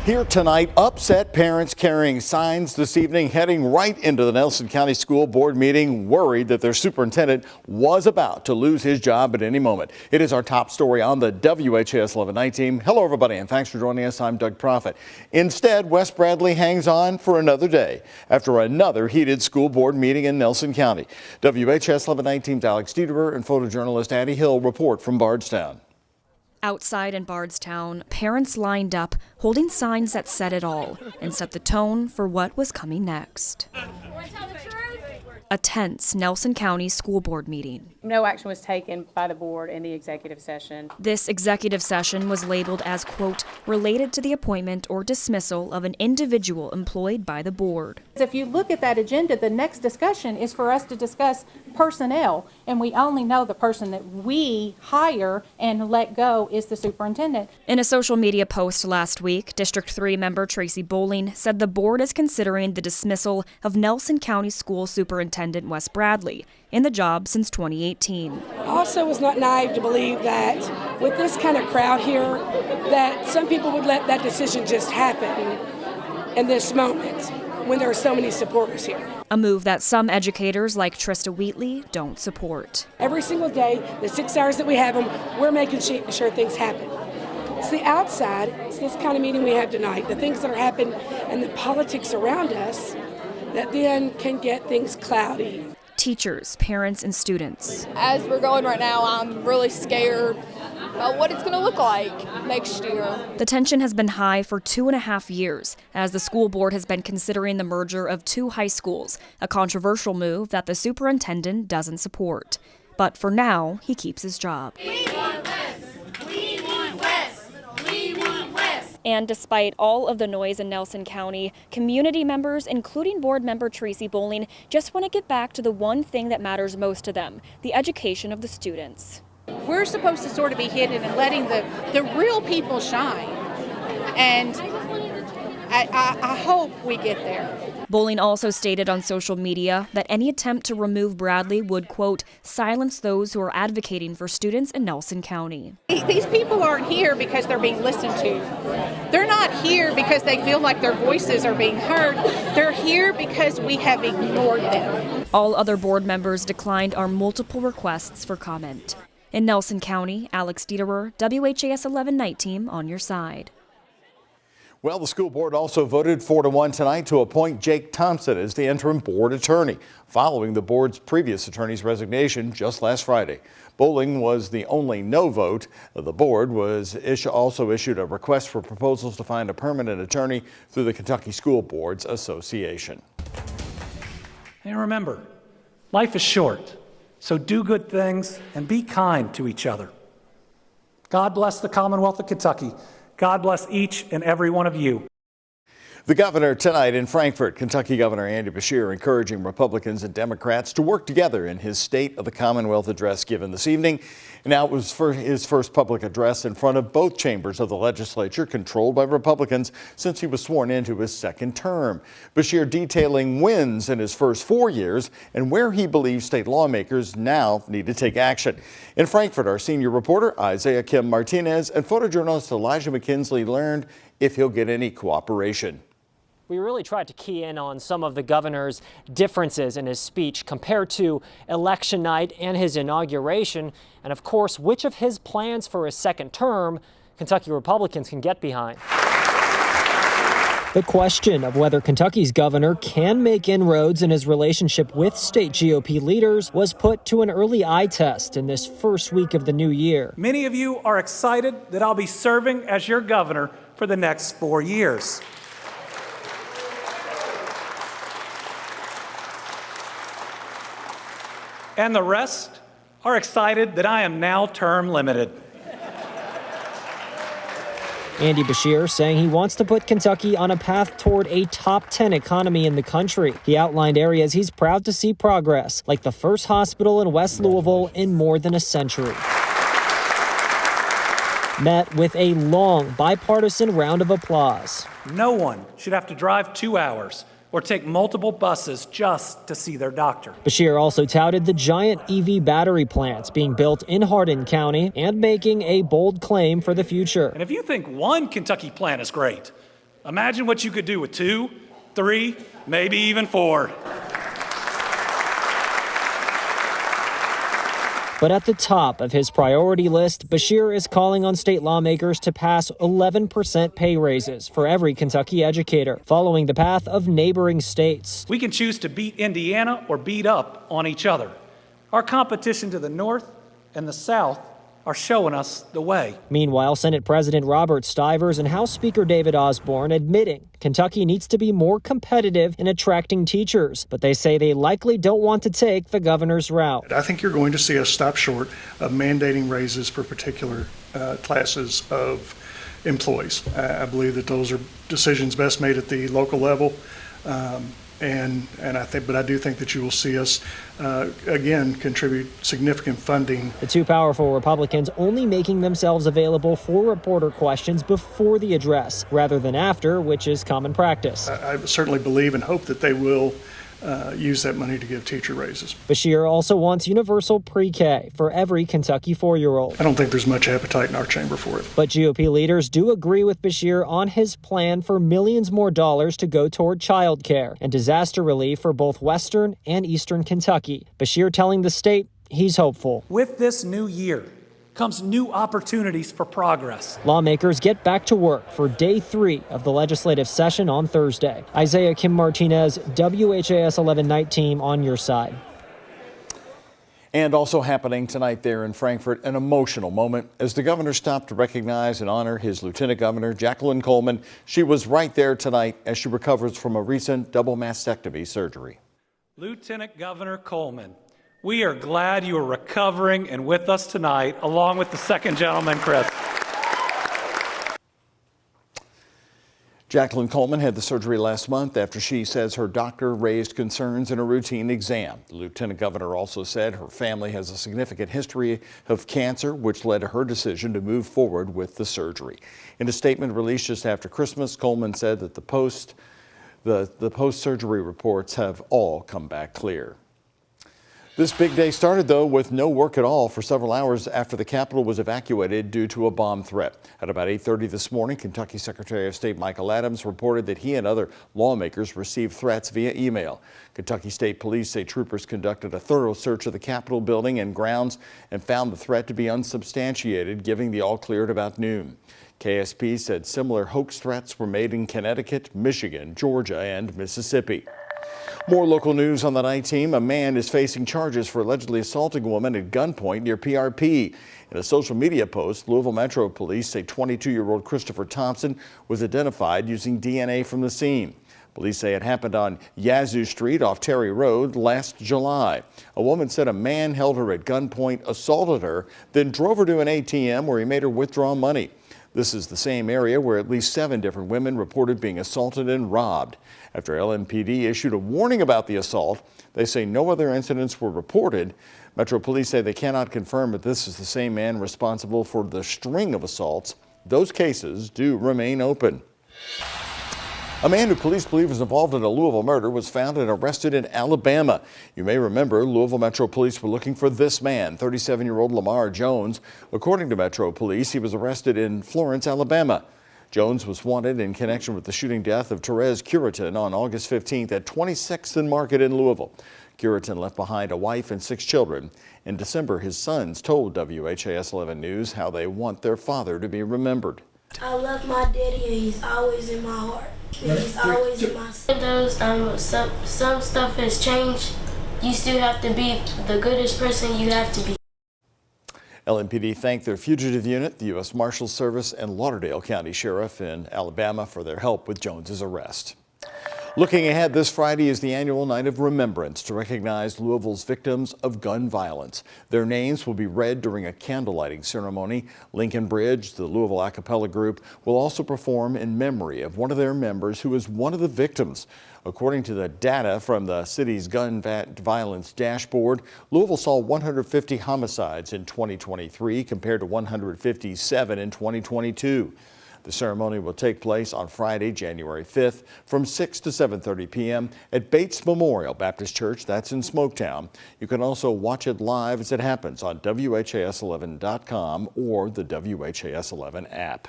Here tonight, upset parents carrying signs this evening heading right into the Nelson County School Board meeting, worried that their superintendent was about to lose his job at any moment. It is our top story on the WHAS 11 night team. Hello, everybody, and thanks for joining us. I'm Doug Proffitt. Instead, Wes Bradley hangs on for another day after another heated school board meeting in Nelson County. WHAS 11 night team's Alex Dieterer and photojournalist Addie Hill report from Bardstown. Outside in Bardstown, parents lined up, holding signs that said it all and set the tone for what was coming next. A tense Nelson County School Board meeting. No action was taken by the board in the executive session. This executive session was labeled as, quote, related to the appointment or dismissal of an individual employed by the board. If you look at that agenda, the next discussion is for us to discuss personnel, and we only know the person that we hire and let go is the superintendent. In a social media post last week, District 3 member Tracy Bowling said the board is considering the dismissal of Nelson County School Superintendent Wes Bradley, in the job since 2018. Also, was not naive to believe that with this kind of crowd here, that some people would let that decision just happen in this moment when there are so many supporters here. A move that some educators like Trista Wheatley don't support. Every single day, the 6 hours that we have them, we're making sure things happen. It's the outside, it's this kind of meeting we have tonight, the things that are happening and the politics around us that then can get things cloudy. Teachers, parents, and students. As we're going right now, I'm really scared about what it's going to look like next year. The tension has been high for 2.5 years as the school board has been considering the merger of 2 high schools, a controversial move that the superintendent doesn't support. But for now, he keeps his job. We want Wes! We want Wes! We want Wes! And despite all of the noise in Nelson County, community members, including board member Tracy Bowling, just want to get back to the one thing that matters most to them, the education of the students. We're supposed to sort of be hidden and letting the real people shine. And I hope we get there. Bowling also stated on social media that any attempt to remove Bradley would, quote, silence those who are advocating for students in Nelson County. These people aren't here because they're being listened to. They're not here because they feel like their voices are being heard. They're here because we have ignored them. All other board members declined our multiple requests for comment. In Nelson County, Alex Dieterer, WHAS 11 night team on your side. Well, the school board also voted 4-1 tonight to appoint Jake Thompson as the interim board attorney, following the board's previous attorney's resignation just last Friday. Bowling was the only no vote. The board also issued a request for proposals to find a permanent attorney through the Kentucky School Boards Association. And remember, life is short, so do good things and be kind to each other. God bless the Commonwealth of Kentucky. God bless each and every one of you. The governor tonight in Frankfort, Kentucky Governor Andy Beshear, encouraging Republicans and Democrats to work together in his State of the Commonwealth address given this evening. Now it was for his first public address in front of both chambers of the legislature controlled by Republicans since he was sworn into his second term. Beshear detailing wins in his first 4 years and where he believes state lawmakers now need to take action. In Frankfort, our senior reporter Isaiah Kim Martinez and photojournalist Elijah McKinsley learned if he'll get any cooperation. We really tried to key in on some of the governor's differences in his speech compared to election night and his inauguration, and of course, which of his plans for his second term Kentucky Republicans can get behind. The question of whether Kentucky's governor can make inroads in his relationship with state GOP leaders was put to an early eye test in this first week of the new year. Many of you are excited that I'll be serving as your governor for the next 4 years. And the rest are excited that I am now term limited. Andy Beshear saying he wants to put Kentucky on a path toward a top 10 economy in the country. He outlined areas he's proud to see progress, like the first hospital in West Louisville in more than a century. Met with a long bipartisan round of applause. No one should have to drive 2 hours or take multiple buses just to see their doctor. Beshear also touted the giant EV battery plants being built in Hardin County and making a bold claim for the future. And if you think one Kentucky plant is great, Imagine what you could do with 2, 3, maybe even 4. But at the top of his priority list, Beshear is calling on state lawmakers to pass 11% pay raises for every Kentucky educator, following the path of neighboring states. We can choose to beat Indiana or beat up on each other. Our competition to the north and the south are showing us the way. Meanwhile, Senate President Robert Stivers and House Speaker David Osborne admitting Kentucky needs to be more competitive in attracting teachers, but they say they likely don't want to take the governor's route. I think you're going to see us stop short of mandating raises for particular classes of employees. I believe that those are decisions best made at the local level. But I do think that you will see us, again, contribute significant funding. The two powerful Republicans only making themselves available for reporter questions before the address, rather than after, which is common practice. I certainly believe and hope that they will use that money to give teacher raises. Beshear also wants universal pre-K for every Kentucky 4-year-old. I don't think there's much appetite in our chamber for it. But GOP leaders do agree with Beshear on his plan for millions more dollars to go toward child care and disaster relief for both Western and Eastern Kentucky. Beshear telling the state he's hopeful. With this new year comes new opportunities for progress. Lawmakers get back to work for day 3 of the legislative session on Thursday. Isaiah Kim Martinez, WHAS 11 Night Team on your side. And also happening tonight there in Frankfort, an emotional moment as the governor stopped to recognize and honor his Lieutenant Governor, Jacqueline Coleman. She was right there tonight as she recovers from a recent double mastectomy surgery. Lieutenant Governor Coleman, we are glad you are recovering and with us tonight, along with the second gentleman, Chris. Jacqueline Coleman had the surgery last month after she says her doctor raised concerns in a routine exam. The Lieutenant Governor also said her family has a significant history of cancer, which led to her decision to move forward with the surgery. In a statement released just after Christmas, Coleman said that the post-surgery reports have all come back clear. This big day started, though, with no work at all for several hours after the Capitol was evacuated due to a bomb threat. At about 8:30 this morning, Kentucky Secretary of State Michael Adams reported that he and other lawmakers received threats via email. Kentucky State Police say troopers conducted a thorough search of the Capitol building and grounds and found the threat to be unsubstantiated, giving the all-clear at about noon. KSP said similar hoax threats were made in Connecticut, Michigan, Georgia, and Mississippi. More local news on the night team. A man is facing charges for allegedly assaulting a woman at gunpoint near PRP. In a social media post, Louisville Metro Police say 22-year-old Christopher Thompson was identified using DNA from the scene. Police say it happened on Yazoo Street off Terry Road last July. A woman said a man held her at gunpoint, assaulted her, then drove her to an ATM where he made her withdraw money. This is the same area where at least 7 different women reported being assaulted and robbed. After LMPD issued a warning about the assault, they say no other incidents were reported. Metro Police say they cannot confirm that this is the same man responsible for the string of assaults. Those cases do remain open. A man who police believe was involved in a Louisville murder was found and arrested in Alabama. You may remember Louisville Metro Police were looking for this man, 37-year-old Lamar Jones. According to Metro Police, he was arrested in Florence, Alabama. Jones was wanted in connection with the shooting death of Therese Curitan on August 15th at 26th and Market in Louisville. Curitan left behind a wife and 6 children. In December, his sons told WHAS 11 News how they want their father to be remembered. I love my daddy and he's always in my heart. And he's always in my some stuff has changed. You still have to be the goodest person you have to be. LMPD thanked their fugitive unit, the U.S. Marshals Service, and Lauderdale County Sheriff in Alabama for their help with Jones's arrest. Looking ahead, this Friday is the annual Night of Remembrance to recognize Louisville's victims of gun violence. Their names will be read during a candlelighting ceremony. Lincoln Bridge, the Louisville a cappella group, will also perform in memory of one of their members who is one of the victims. According to the data from the city's gun violence dashboard, Louisville saw 150 homicides in 2023 compared to 157 in 2022. The ceremony will take place on Friday, January 5th from 6 to 7:30 p.m. at Bates Memorial Baptist Church. That's in Smoketown. You can also watch it live as it happens on WHAS11.com or the WHAS11 app.